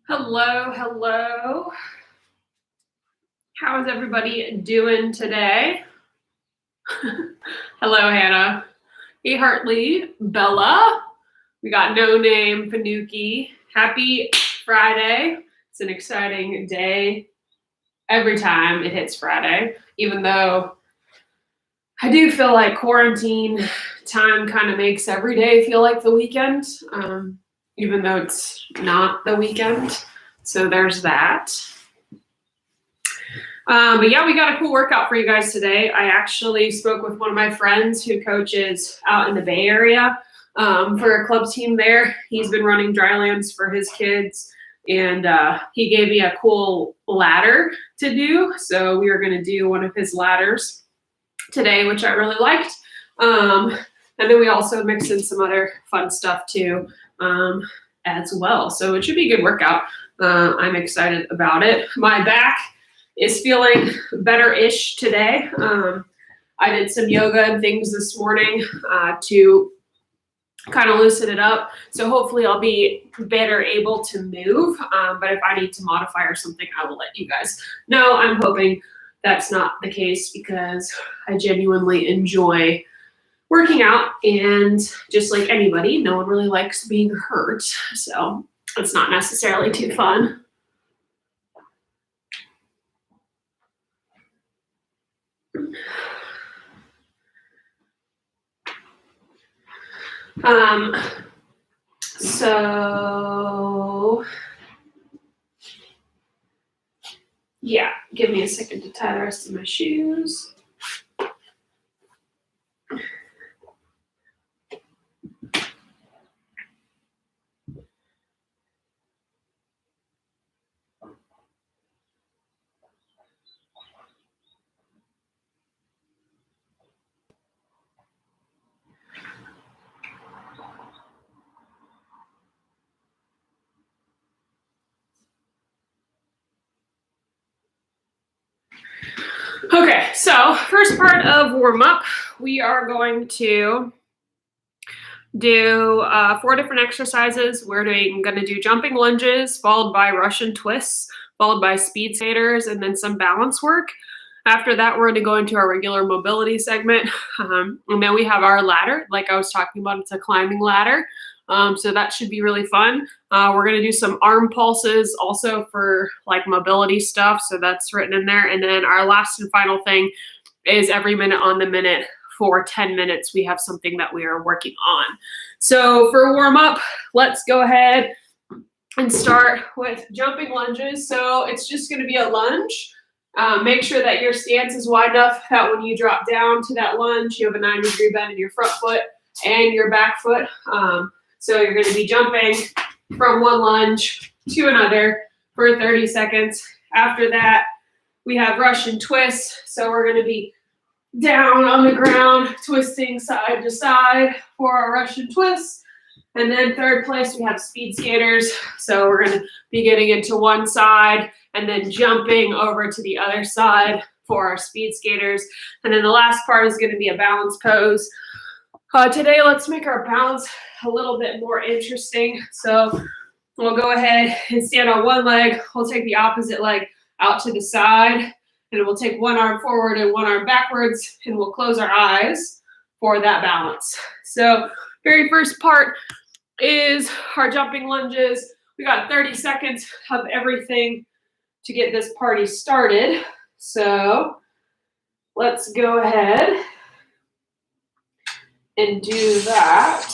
Hello. How is everybody doing today? Hello, Hannah. Hey, Hartley, Bella. We got No Name, Panuki. Happy Friday. It's an exciting day every time it hits Friday, even though I do feel like quarantine time kind of makes every day feel like the weekend, even though it's not the weekend. So there's that. But yeah, we got a cool workout for you guys today. I actually spoke with one of my friends who coaches out in the Bay Area for a club team there. He's been running Drylands for his kids, and he gave me a cool ladder to do. So we were going to do one of his ladders today, which I really liked. And then we also mixed in some other fun stuff too as well. So it should be a good workout. I'm excited about it. My back is feeling better-ish today. I did some yoga and things this morning to kind of loosen it up. So hopefully I'll be better able to move. But if I need to modify or something, I will let you guys know. I'm hoping that's not the case because I genuinely enjoy working out, and just like anybody, no one really likes being hurt. So it's not necessarily too fun. So yeah, give me a second to tie the rest of my shoes. Okay, so first part of warm-up, we are going to do 4 different exercises. We're going to do jumping lunges, followed by Russian twists, followed by speed skaters, and then some balance work. After that, we're going to go into our regular mobility segment. And then we have our ladder, like I was talking about, it's a climbing ladder. So that should be really fun. We're going to do some arm pulses also for like mobility stuff. So that's written in there. And then our last and final thing is every minute on the minute for 10 minutes. We have something that we are working on. So for warm up, let's go ahead and start with jumping lunges. So it's just going to be a lunge. Make sure that your stance is wide enough that when you drop down to that lunge, you have a 90-degree bend in your front foot and your back foot. So you're going to be jumping from one lunge to another for 30 seconds. After that, we have Russian twists. So we're going to be down on the ground, twisting side to side for our Russian twists. And then third place, we have speed skaters. So we're going to be getting into one side and then jumping over to the other side for our speed skaters. And then the last part is going to be a balance pose. Today, let's make our balance a little bit more interesting. So we'll go ahead and stand on one leg. We'll take the opposite leg out to the side, and we'll take one arm forward and one arm backwards, and we'll close our eyes for that balance. So very first part is our jumping lunges. We got 30 seconds of everything to get this party started. So let's go ahead and do that.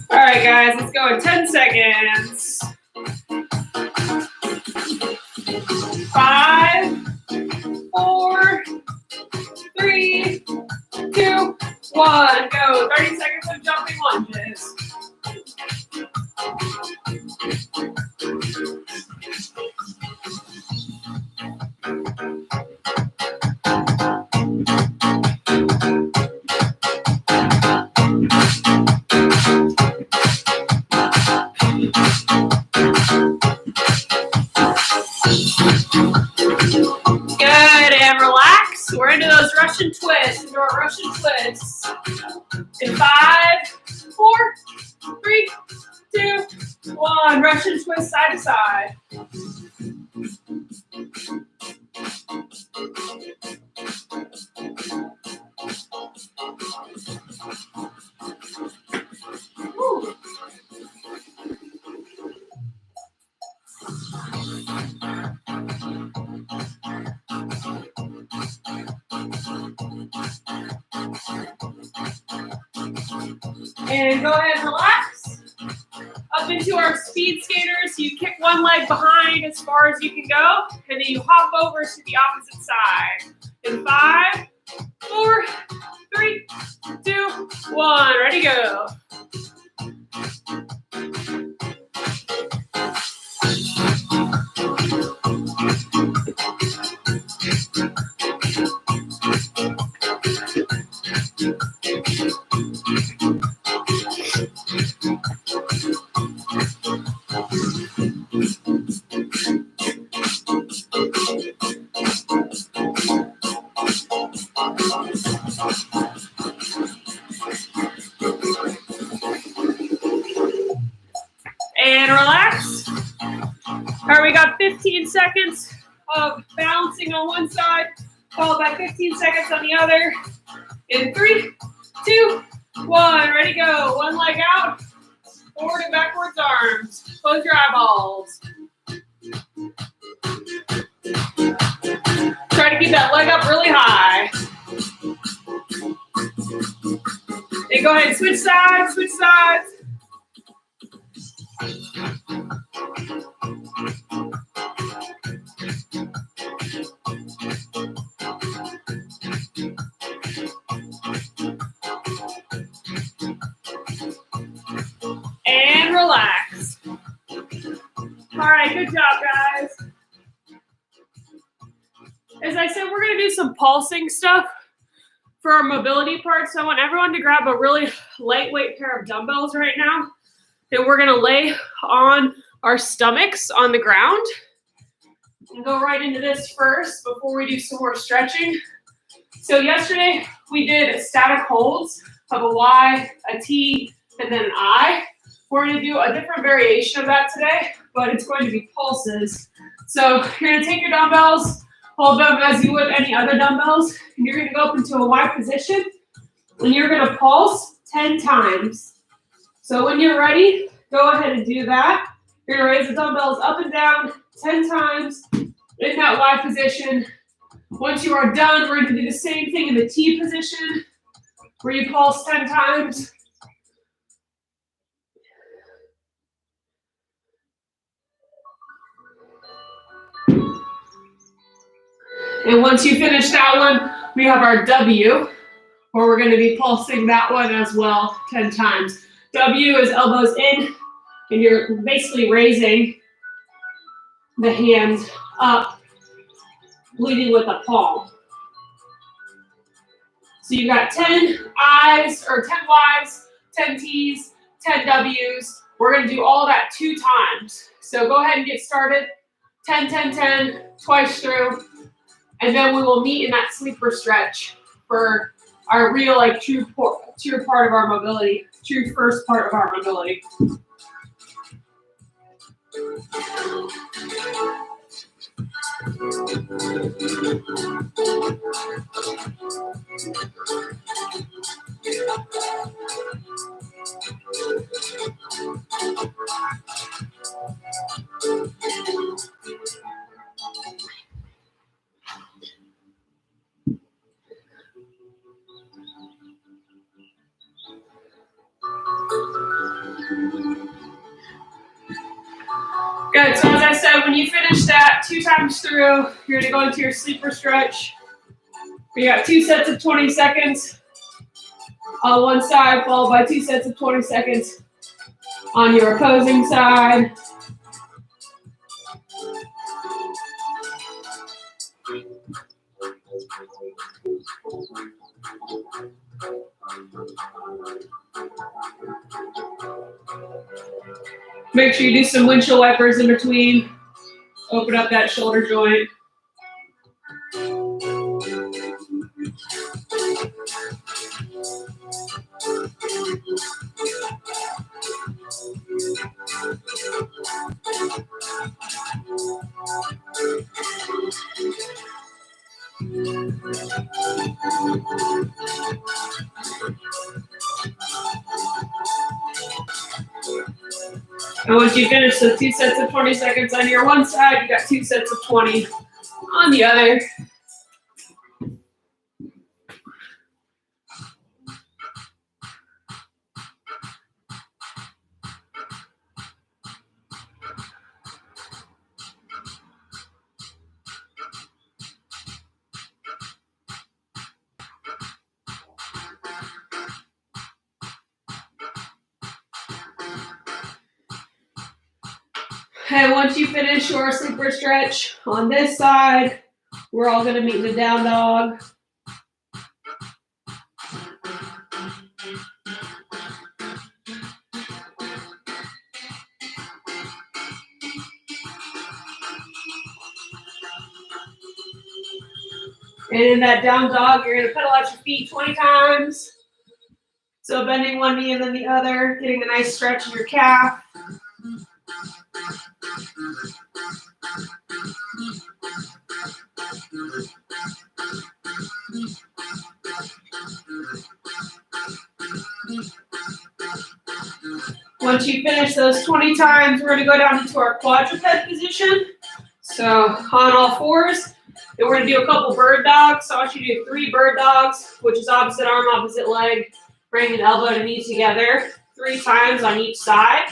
All right, guys, let's go in 10 seconds. 5, 4, 3, 2, 1, go. 30 seconds of jumping lunges. Good, and relax. We're into those Russian twists, into our Russian twists. In 5, 4, 3, 2, 1. Russian twist side to side. Woo. And go ahead and relax. Up into our speed skaters. You kick one leg behind as far as you can go, and then you hop over to the opposite side. In 5, 4, 3, 2, 1. Ready, go. And relax. All right, we got 15 seconds of balancing on one side, followed by 15 seconds on the other. In 3, 2, 1. Ready, go. One leg out. Forward and backwards arms. Close your eyeballs. Try to keep that leg up really high. And go ahead and switch sides, switch sides. And relax. All right, good job, guys. As I said, we're going to do some pulsing stuff for our mobility part. So I want everyone to grab a really lightweight pair of dumbbells right now. And we're going to lay on our stomachs on the ground. And go right into this first before we do some more stretching. So yesterday we did static holds of a Y, a T, and then an I. We're going to do a different variation of that today, but it's going to be pulses. So you're going to take your dumbbells, hold them as you would any other dumbbells, and you're going to go up into a Y position, and you're going to pulse 10 times. So when you're ready, go ahead and do that. You're going to raise the dumbbells up and down 10 times in that Y position. Once you are done, we're going to do the same thing in the T position, where you pulse 10 times. And once you finish that one, we have our W, where we're going to be pulsing that one as well 10 times. W is elbows in, and you're basically raising the hands up, leading with a palm. So you've got 10 I's or 10 Y's, 10 T's, 10 W's. We're going to do all that 2 times. So go ahead and get started. 10, 10, 10, twice through. And then we will meet in that sleeper stretch for our real, true part of our mobility, true first part of our mobility. Good, so as I said, when you finish that 2 times through, you're gonna go into your sleeper stretch. You got 2 sets of 20 seconds on one side, followed by 2 sets of 20 seconds on your opposing side. Make sure you do some windshield wipers in between. Open up that shoulder joint. And once you finish the 2 sets of 20 seconds on your one side, you got 2 sets of 20 on the other. And once you finish your sleeper stretch on this side, we're all gonna meet in the down dog. And in that down dog, you're gonna pedal out your feet 20 times. So bending one knee and then the other, getting a nice stretch in your calf. Once you finish those 20 times, we're going to go down into our quadruped position. So on all fours, and we're going to do a couple bird dogs. So I want you to do 3 bird dogs, which is opposite arm, opposite leg, bringing elbow to knee together 3 times on each side.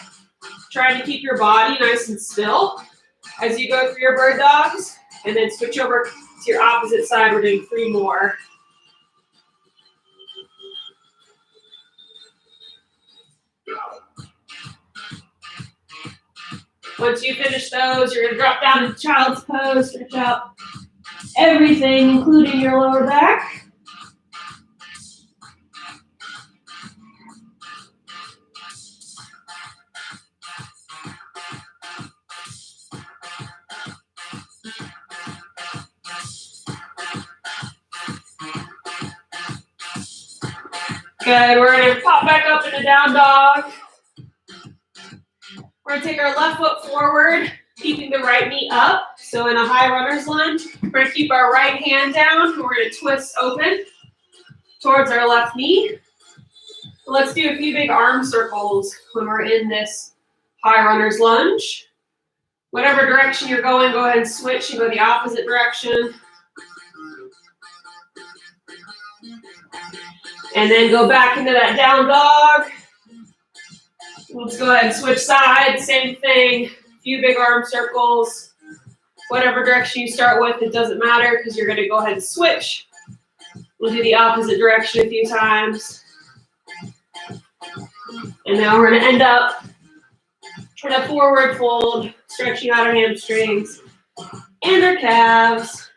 Trying to keep your body nice and still as you go through your bird dogs, and then switch over to your opposite side. We're doing 3 more. Once you finish those, you're going to drop down into child's pose, stretch out everything, including your lower back. Good, we're going to pop back up in a down dog. We're going to take our left foot forward, keeping the right knee up. So in a high runner's lunge, we're going to keep our right hand down. And we're going to twist open towards our left knee. Let's do a few big arm circles when we're in this high runner's lunge. Whatever direction you're going, go ahead and switch and go the opposite direction. And then go back into that down dog. Let's go ahead and switch sides, same thing, a few big arm circles. Whatever direction you start with, it doesn't matter because you're going to go ahead and switch. We'll do the opposite direction a few times. And now we're going to end up in a forward fold, stretching out our hamstrings and our calves,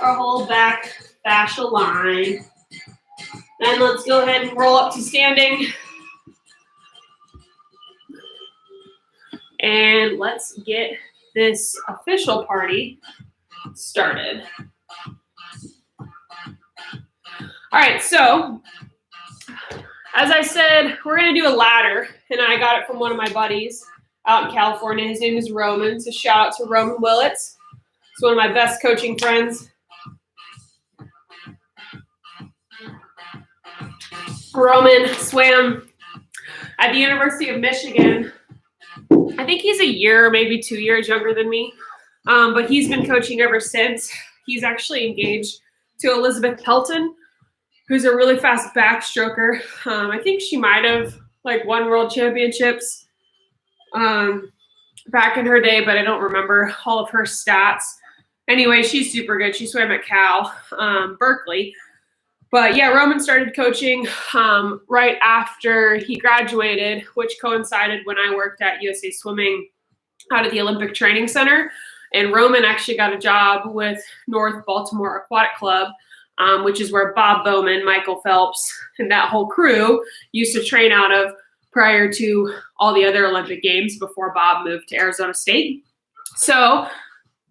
our whole back fascia line. And let's go ahead and roll up to standing. And let's get this official party started. All right, so as I said, we're gonna do a ladder, and I got it from one of my buddies. out in California. His name is Roman, so shout out to Roman Willits. He's one of my best coaching friends. Roman swam at the University of Michigan. I think he's a year, maybe 2 years younger than me, but he's been coaching ever since. He's actually engaged to Elizabeth Pelton, who's a really fast backstroker. I think she might have won world championships back in her day, but I don't remember all of her stats. Anyway, she's super good. She swam at Cal, Berkeley. But yeah, Roman started coaching right after he graduated, which coincided when I worked at USA Swimming out at the Olympic Training Center. And Roman actually got a job with North Baltimore Aquatic Club, which is where Bob Bowman, Michael Phelps, and that whole crew used to train out of prior to all the other Olympic Games before Bob moved to Arizona State. So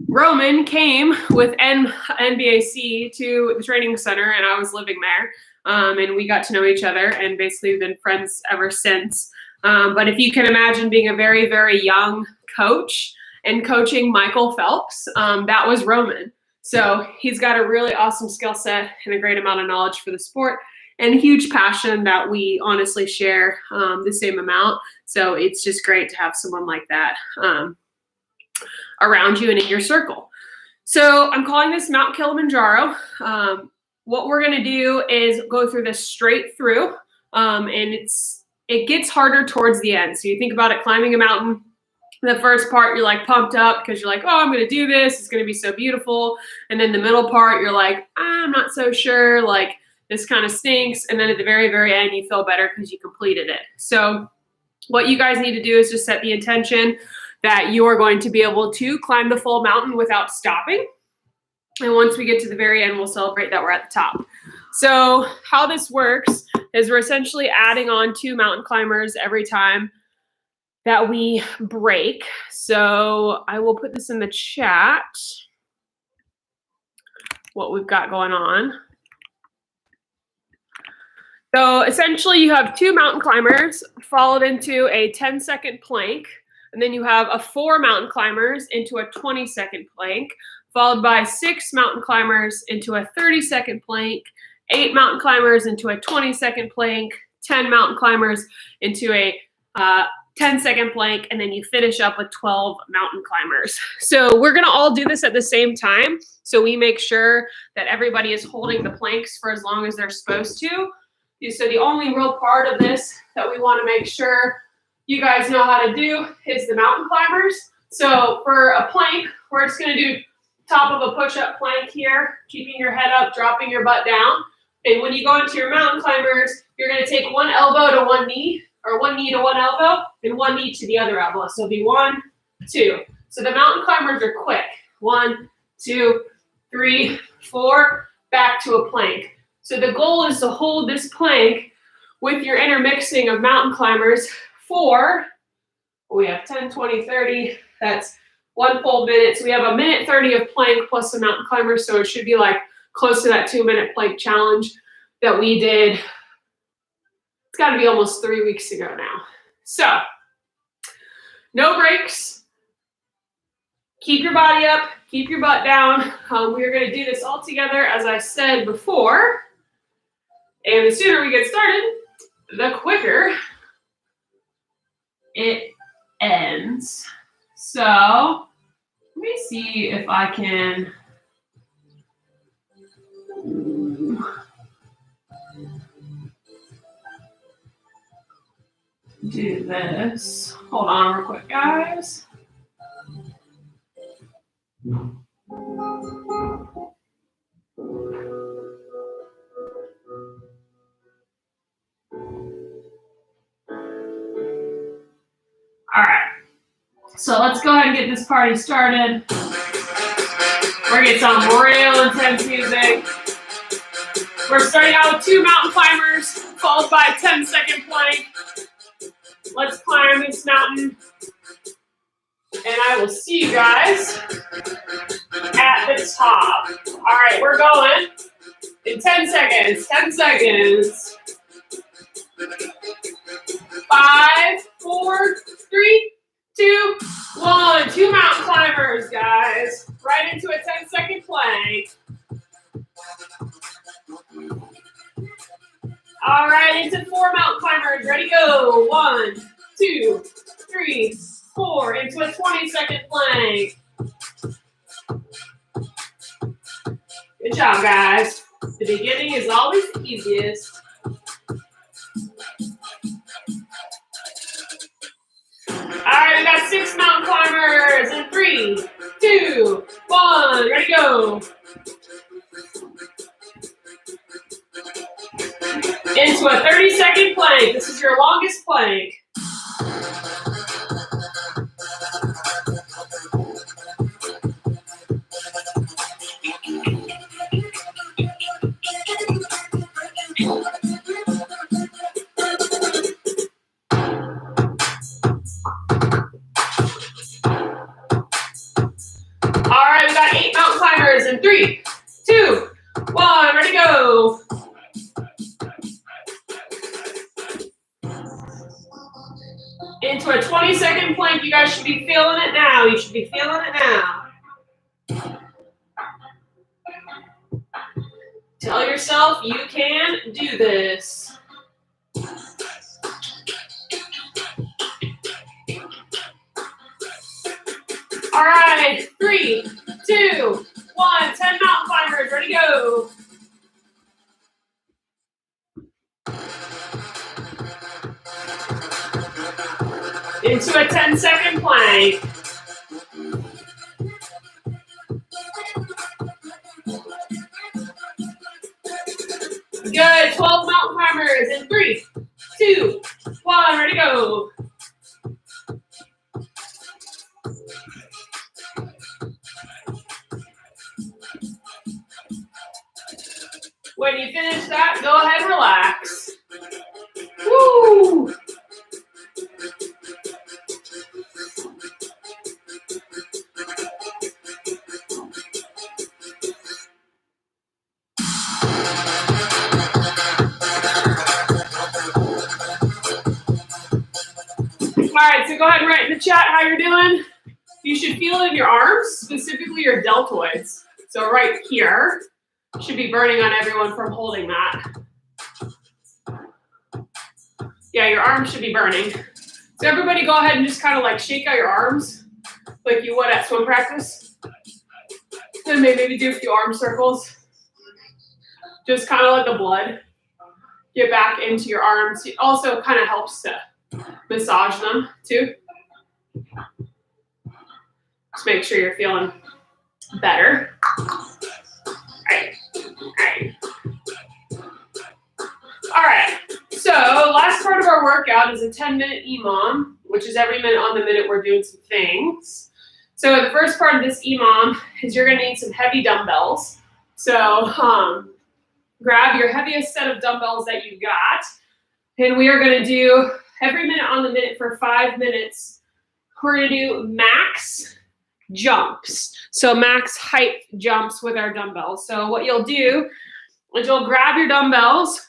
Roman came with NBAC to the training center, and I was living there, and we got to know each other, and basically been friends ever since. But if you can imagine being a very, very young coach and coaching Michael Phelps, that was Roman. So he's got a really awesome skill set and a great amount of knowledge for the sport and a huge passion that we honestly share the same amount. So it's just great to have someone like that around you and in your circle. So I'm calling this Mount Kilimanjaro. What we're going to do is go through this straight through, and it gets harder towards the end. So you think about it, climbing a mountain. The first part, you're like pumped up because you're like, oh, I'm going to do this. It's going to be so beautiful. And then the middle part, you're like, I'm not so sure. Like, this kind of stinks. And then at the very, very end, you feel better because you completed it. So what you guys need to do is just set the intention that you are going to be able to climb the full mountain without stopping. And once we get to the very end, we'll celebrate that we're at the top. So how this works is we're essentially adding on 2 mountain climbers every time that we break. So I will put this in the chat, what we've got going on. So essentially you have 2 mountain climbers followed into a 10-second plank, and then you have 4 mountain climbers into a 20-second plank, followed by 6 mountain climbers into a 30-second plank, 8 mountain climbers into a 20-second plank, 10 mountain climbers into a 10-second plank, and then you finish up with 12 mountain climbers. So we're going to all do this at the same time. So we make sure that everybody is holding the planks for as long as they're supposed to. So the only real part of this that we want to make sure you guys know how to do is the mountain climbers. So for a plank, we're just going to do top of a push-up plank here, keeping your head up, dropping your butt down. And when you go into your mountain climbers, you're going to take one elbow to one knee, or one knee to one elbow, and one knee to the other elbow. So it'll be 1, 2. So the mountain climbers are quick. 1, 2, 3, 4, back to a plank. So the goal is to hold this plank with your intermixing of mountain climbers for, we have 10, 20, 30, that's 1 full minute. So we have 1:30 of plank plus the mountain climbers. So it should be like close to that 2-minute plank challenge that we did. It's got to be almost 3 weeks ago now. So no breaks. Keep your body up. Keep your butt down. We're going to do this all together, as I said before. And the sooner we get started, the quicker it ends. So let me see if I can do this. Hold on real quick, guys. All right, so let's go ahead and get this party started. We're gonna get some real intense music. We're starting out with 2 mountain climbers, followed by a 10-second plank. Let's climb this mountain, and I will see you guys at the top. All right, we're going in 10 seconds. 10 seconds. 5, 4, 3, 2, 1. 2 mountain climbers, guys. Right into a 10-second plank. All right, into 4 mountain climbers. Ready, go. 1, 2, 3, 4. Into a 20-second plank. Good job, guys. The beginning is always the easiest. All right, we got 6 mountain climbers in 3, 2, 1. Ready, go. Into a 30-second plank. This is your longest plank. All right, we got 8 mountain climbers in 3, 2, 1. Ready, go. Into a 20-second plank. You guys should be feeling it now. You should be feeling it now. Tell yourself you can do this. All right, 3, 2, 1. 10 mountain climbers. Ready, go. Into a 10-second plank. Good. 12 mountain climbers in 3, 2, 1. Ready, go. When you finish that, go ahead and relax. Woo! All right, so go ahead and write in the chat how you're doing. You should feel it in your arms, specifically your deltoids. So right here should be burning on everyone from holding that. Yeah, your arms should be burning. So everybody go ahead and just kind of like shake out your arms like you would at swim practice. And maybe do a few arm circles. Just kind of let the blood get back into your arms. It also kind of helps to massage them too. Just make sure you're feeling better. All right. So last part of our workout is a 10-minute EMOM, which is every minute on the minute we're doing some things. So the first part of this EMOM is you're going to need some heavy dumbbells. So grab your heaviest set of dumbbells that you've got, and we are going to do every minute on the minute for 5 minutes. We're going to do max jumps. So max height jumps with our dumbbells. So what you'll do is you'll grab your dumbbells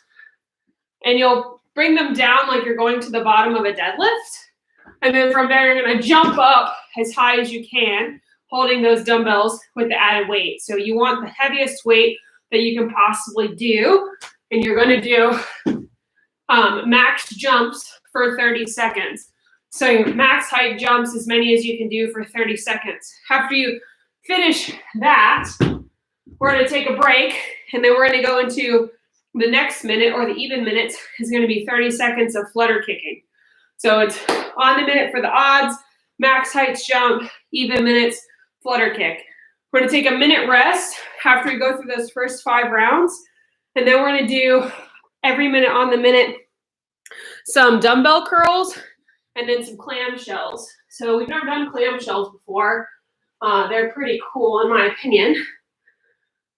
and you'll bring them down like you're going to the bottom of a deadlift. And then from there, you're going to jump up as high as you can, holding those dumbbells with the added weight. So you want the heaviest weight that you can possibly do. And you're going to do max jumps for 30 seconds. So your max height jumps, as many as you can do for 30 seconds. After you finish that, we're going to take a break, and then we're going to go into the next minute, or the even minutes, is going to be 30 seconds of flutter kicking. So it's on the minute for the odds, max heights jump, even minutes, flutter kick. We're going to take a minute rest after we go through those first 5 rounds, and then we're going to do every minute on the minute some dumbbell curls and then some clamshells. So we've never done clamshells before. They're pretty cool in my opinion.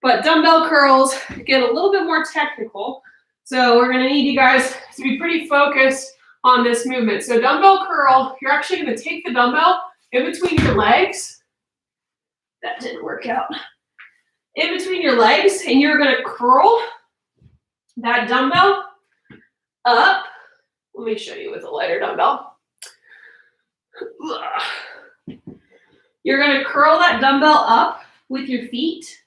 But dumbbell curls get a little bit more technical. So we're going to need you guys to be pretty focused on this movement. So dumbbell curl, you're actually going to take the dumbbell in between your legs. That didn't work out. In between your legs, and you're going to curl that dumbbell up. Let me show you with a lighter dumbbell. You're going to curl that dumbbell up with your feet,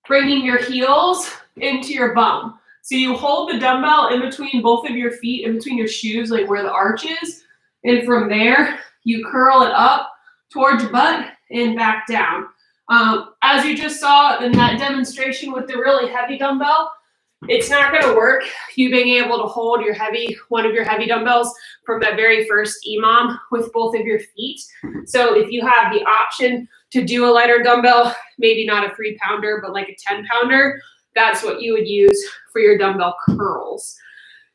bringing your heels into your bum. So you hold the dumbbell in between both of your feet, in between your shoes, like where the arch is. And from there, you curl it up towards your butt and back down. As you just saw in that demonstration with the really heavy dumbbell, it's not going to work you being able to hold one of your heavy dumbbells from that very first EMOM with both of your feet. So if you have the option to do a lighter dumbbell, maybe not a 3-pounder, but like a 10-pounder, that's what you would use for your dumbbell curls.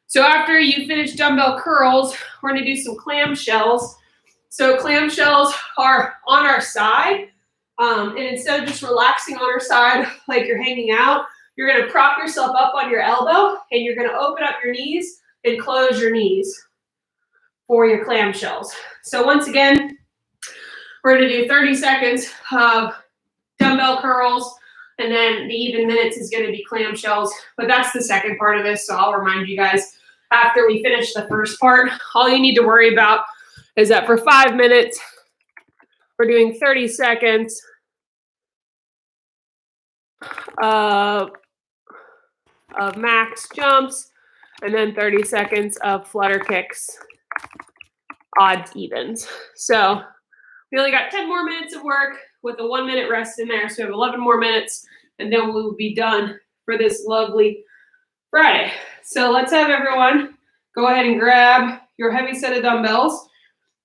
So after you finish dumbbell curls, we're going to do some clamshells. So clamshells are on our side, and instead of just relaxing on our side like you're hanging out, you're going to prop yourself up on your elbow, and you're going to open up your knees and close your knees for your clamshells. So once again, we're going to do 30 seconds of dumbbell curls, and then the even minutes is going to be clamshells. But that's the second part of this, so I'll remind you guys after we finish the first part. All you need to worry about is that for 5 minutes, we're doing 30 seconds of max jumps, and then 30 seconds of flutter kicks, odds, evens. So we only got 10 more minutes of work with a 1-minute rest in there. So we have 11 more minutes, and then we'll be done for this lovely Friday. So let's have everyone go ahead and grab your heavy set of dumbbells.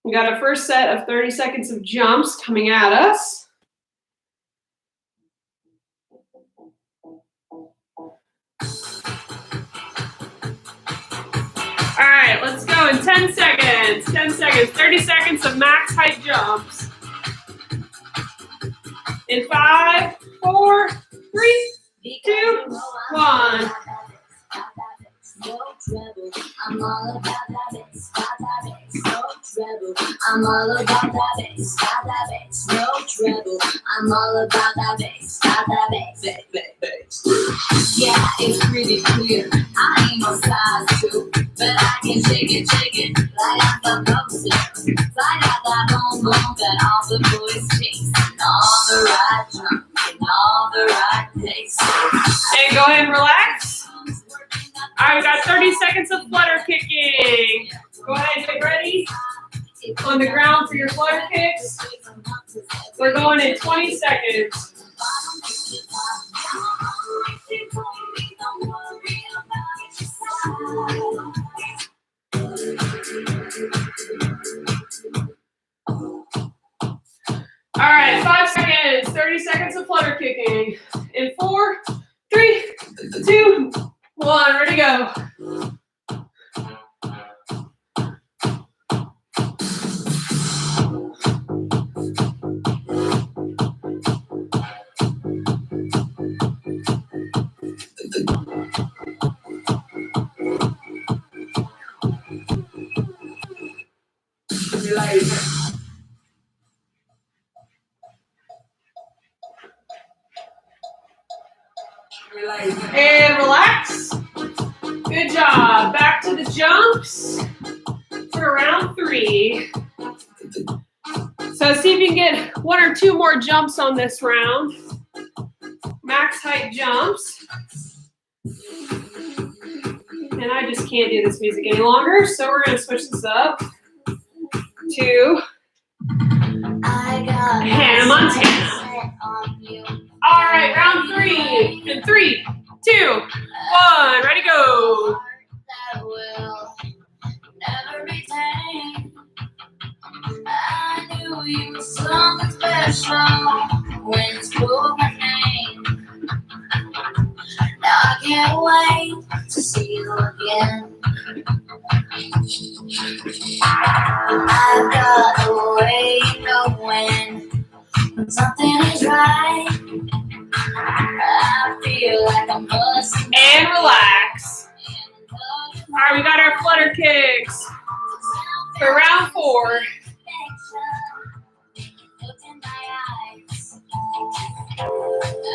We got a first set of 30 seconds of jumps coming at us. All right, let's go in 10 seconds. 10 seconds, 30 seconds of max height jumps. In 5, 4, 3, 2, 1. No trouble, I'm all about that bass, no trouble, I'm all about that bass, no trouble, I'm all about that bass, yeah, it's pretty clear, I ain't no size 2, but I can shake it, like I'm supposed to. I got that boom that all the boys chase, and all the right drums, and all the right pace. And go ahead and relax. All right, we got 30 seconds of flutter kicking. Go ahead, get ready on the ground for your flutter kicks. We're going in 20 seconds. All right, 5 seconds, 30 seconds of flutter kicking. In 4, 3, 2, 1, ready to go. And relax. Good job. Back to the jumps for round 3. So see if you can get 1 or 2 more jumps on this round. Max height jumps. And I just can't do this music any longer, so we're going to switch this up to Hannah Montana. All right, round 3. In 3, 2, 1, ready, go. That will never be tamed. I knew you were something special when you spoke my name. Now I can't wait to see you again. I've got a way of knowing when something is right. I feel like I'm busting. And relax. All right, we got our flutter kicks for round 4.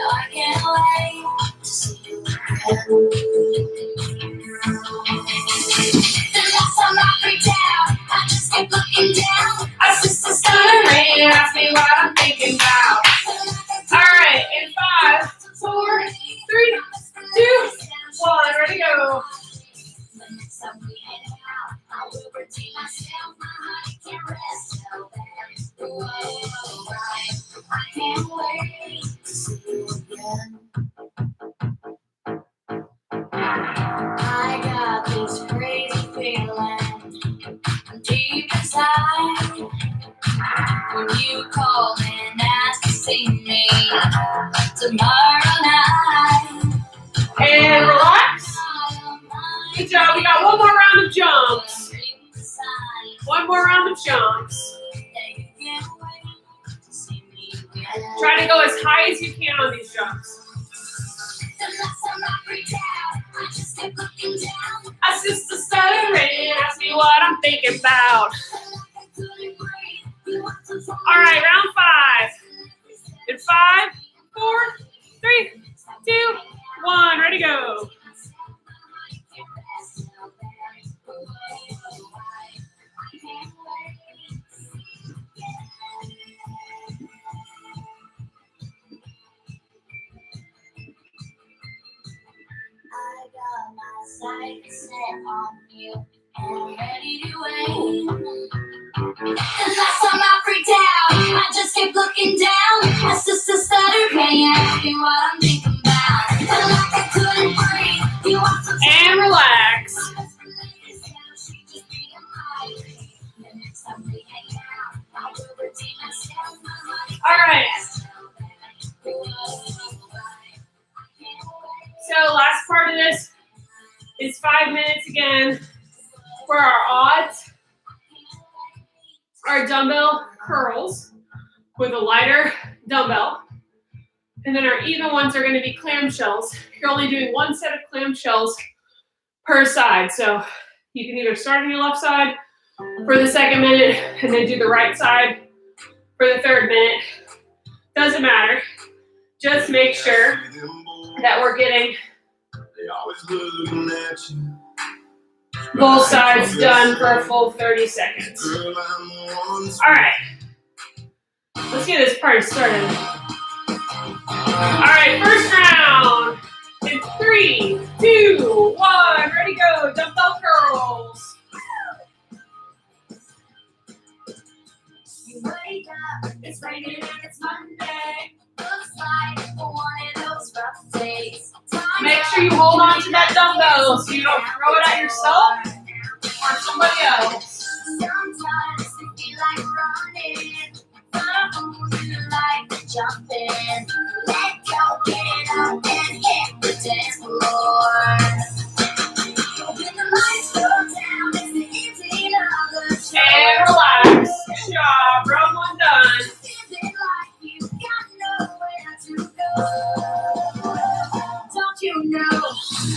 I can't wait to see you again. The last time I freaked out, I just kept looking down. Try to go as high as you can on these jumps. I just a stuttering, ask me what I'm thinking about. All right, round 5. In 5, 4, 3, 2, 1, ready, go. I got my sights set on you and ready to wait. The last time I freaked out, I just kept looking down. My sister started praying, asking what I'm thinking about. Felt like I couldn't breathe. You want some And relax. All right. So last part of this is 5 minutes again for our odds. Our dumbbell curls with a lighter dumbbell. And then our even ones are going to be clamshells. You're only doing 1 set of clamshells per side. So you can either start on your left side for the 2nd minute and then do the right side for the 3rd minute. Doesn't matter. Just make sure that we're getting both sides done for a full 30 seconds. All right. Let's get this party started. All right, first round. In 3, 2, 1, ready, go. Dumbbell curls. You wake up, it's raining and it's Monday. Looks like one of those rough days. Make sure you hold on to that dumbbell so you don't throw it at yourself or somebody else. Sometimes you feel like running, some you like jumping. Let go, get up and hit the dance floor. When the lights go down, it's the easy to show. And relax. Good job. Round 1 done. Feeling like you got nowhere to go. Don't you know?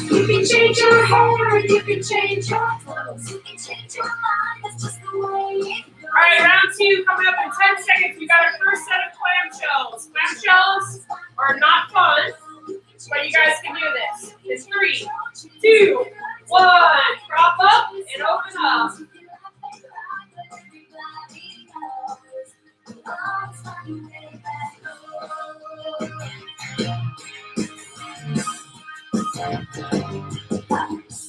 You can change your hair, you can change your clothes, you can change your mind. That's just the way it goes. All right, round 2 coming up in 10 seconds. We got our first set of clamshells. Clamshells are not fun, but you guys can do this. It's 3, 2, 1. Drop up and open up.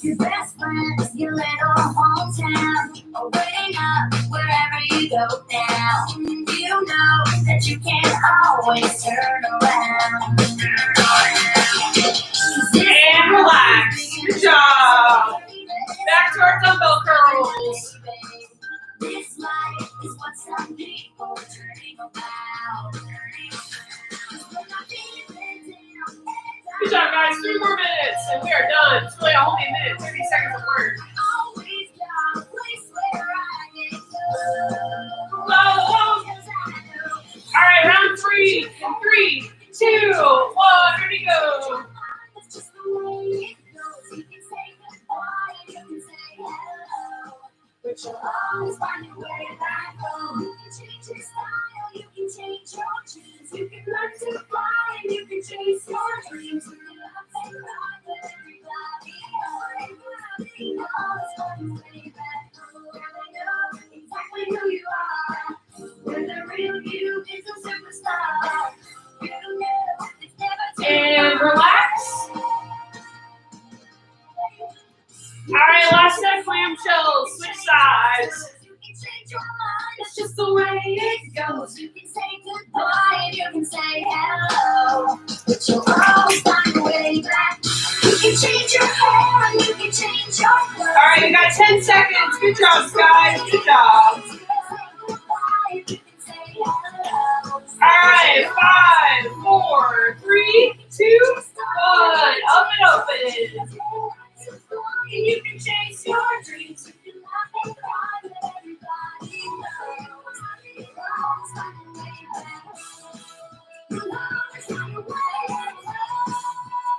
Your best friends, your little hometown, are waiting up wherever you go now. You know that you can't always turn around. And relax. Good job. Back to our dumbbell curls. This life is what some people are dreaming about. Good job, guys. 3 more minutes, and we are done. It's really only a minute, 30 seconds of work. Whoa. All right, round 3. In 3, 2, 1. Ready, go. But you'll always find your way back home. You can change your style, you can change your dreams. You can learn to fly and you can chase your dreams. You can love and cry with everybody. You'll always find your way back home. And I know exactly who you are. When the real you is a superstar. You know it's never too And relax. All right, last set of clamshells. Switch sides. You can change your mind. It's just the way it goes. You can say goodbye and you can say hello. But you'll always find a way back. You can change your hair and you can change your clothes. All right, you got 10 seconds. Good job, guys. Good job. All right, 5, 4, 3, 2, 1. Up and open. You can chase your dreams. You can laugh and cry with everybody. You'll always find a way.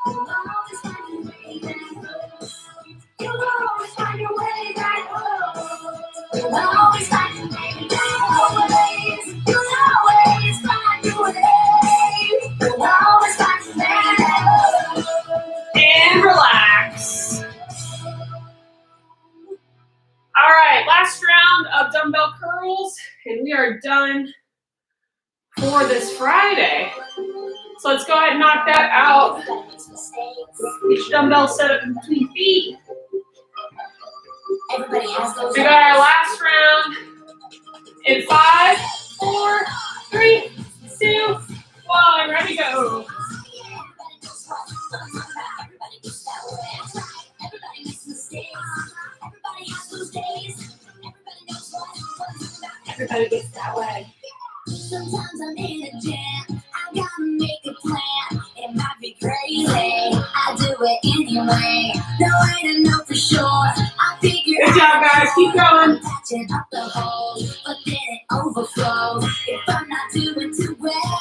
You'll always find a way back home. You'll always find your way back home. You'll always find your way back home. You'll always find your way. You'll always find your way back home. And relax. All right, last round of dumbbell curls, and we are done for this Friday. So let's go ahead and knock that out. Each dumbbell set up in between feet. Everybody has those. We got our last round in 5, 4, 3, 2, 1. Ready, go. Everybody gets that way. Everybody makes mistakes. Everybody has those days. Everybody knows what. Everybody gets that way. Sometimes I'm in a jam. I gotta make a plan. It might be crazy. I do it anyway. No way to know for sure. I figure Good job, guys. Keep going. patching up the holes, but then it overflows. If I'm not doing too well,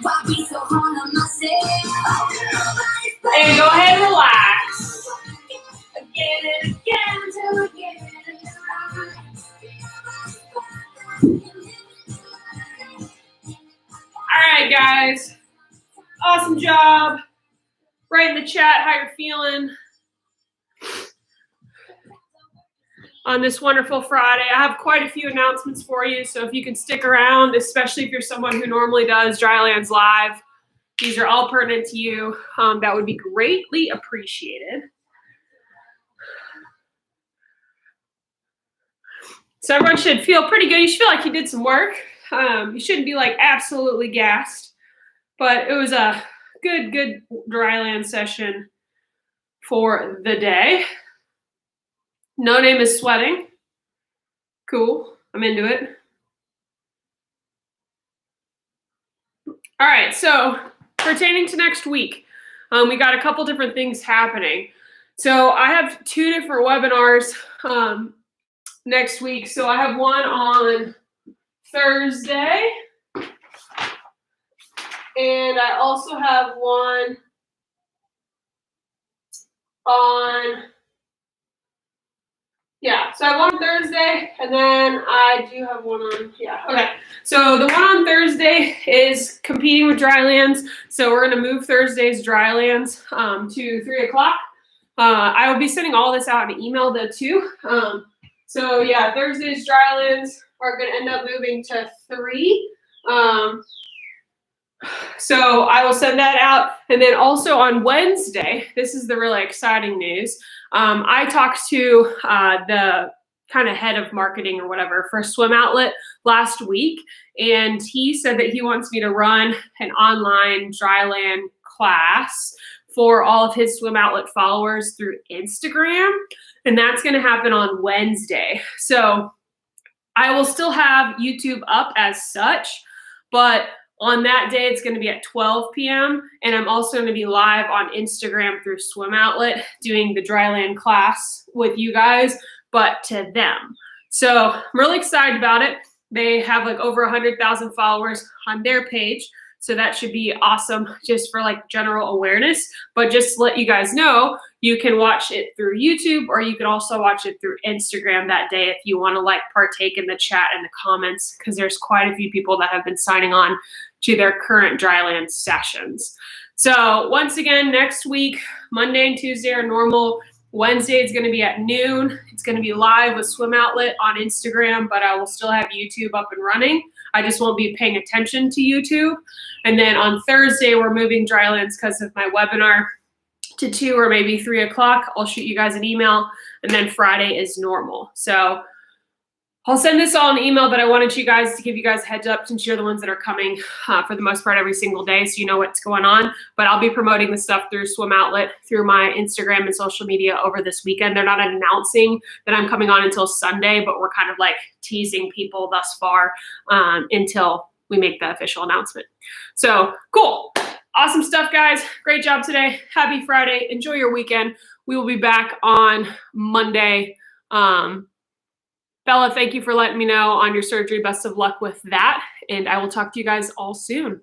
why be so hard on myself? And go ahead and relax. Again and again until I get it right. All right, guys. Awesome job. Write in the chat how you're feeling on this wonderful Friday. I have quite a few announcements for you, so if you can stick around, especially if you're someone who normally does Dryland's Live, these are all pertinent to you. That would be greatly appreciated. So everyone should feel pretty good. You should feel like you did some work. You shouldn't be like absolutely gassed, but it was a good Dryland session for the day. No name is sweating. Cool. I'm into it. All right. So pertaining to next week, we got a couple different things happening. So I have 2 different webinars next week. So I have one on Thursday, and I also have one on, so I have one on Thursday, and then I do have one on, okay. So the one on Thursday is competing with Drylands. So we're going to move Thursday's Drylands to 3 o'clock. I will be sending all this out in an email though too. So yeah, Thursday's Drylands are going to end up moving to 3. So I will send that out. And then also on Wednesday, this is the really exciting news. I talked to the kind of head of marketing or whatever for Swim Outlet last week, and he said that he wants me to run an online Dryland class for all of his Swim Outlet followers through Instagram, and that's going to happen on Wednesday. So I will still have YouTube up as such, but on that day, it's going to be at 12 p.m. And I'm also going to be live on Instagram through Swim Outlet doing the Dryland class with you guys, but to them. So I'm really excited about it. They have like over 100,000 followers on their page. So that should be awesome just for like general awareness. But just to let you guys know, you can watch it through YouTube, or you can also watch it through Instagram that day if you want to like partake in the chat and the comments, because there's quite a few people that have been signing on to their current Dryland sessions. So once again, next week, Monday and Tuesday are normal. Wednesday is going to be at noon. It's going to be live with Swim Outlet on Instagram, but I will still have YouTube up and running. I just won't be paying attention to YouTube. And then on Thursday, we're moving Drylands because of my webinar to 2 or maybe 3 o'clock. I'll shoot you guys an email. And then Friday is normal. So I'll send this all in an email, but I wanted you guys to give you guys a heads up since you're the ones that are coming for the most part every single day, so you know what's going on. But I'll be promoting the stuff through Swim Outlet, through my Instagram and social media over this weekend. They're not announcing that I'm coming on until Sunday, but we're kind of like teasing people thus far until we make the official announcement. So cool. Awesome stuff, guys. Great job today. Happy Friday. Enjoy your weekend. We will be back on Monday. Bella, thank you for letting me know on your surgery. Best of luck with that. and I will talk to you guys all soon.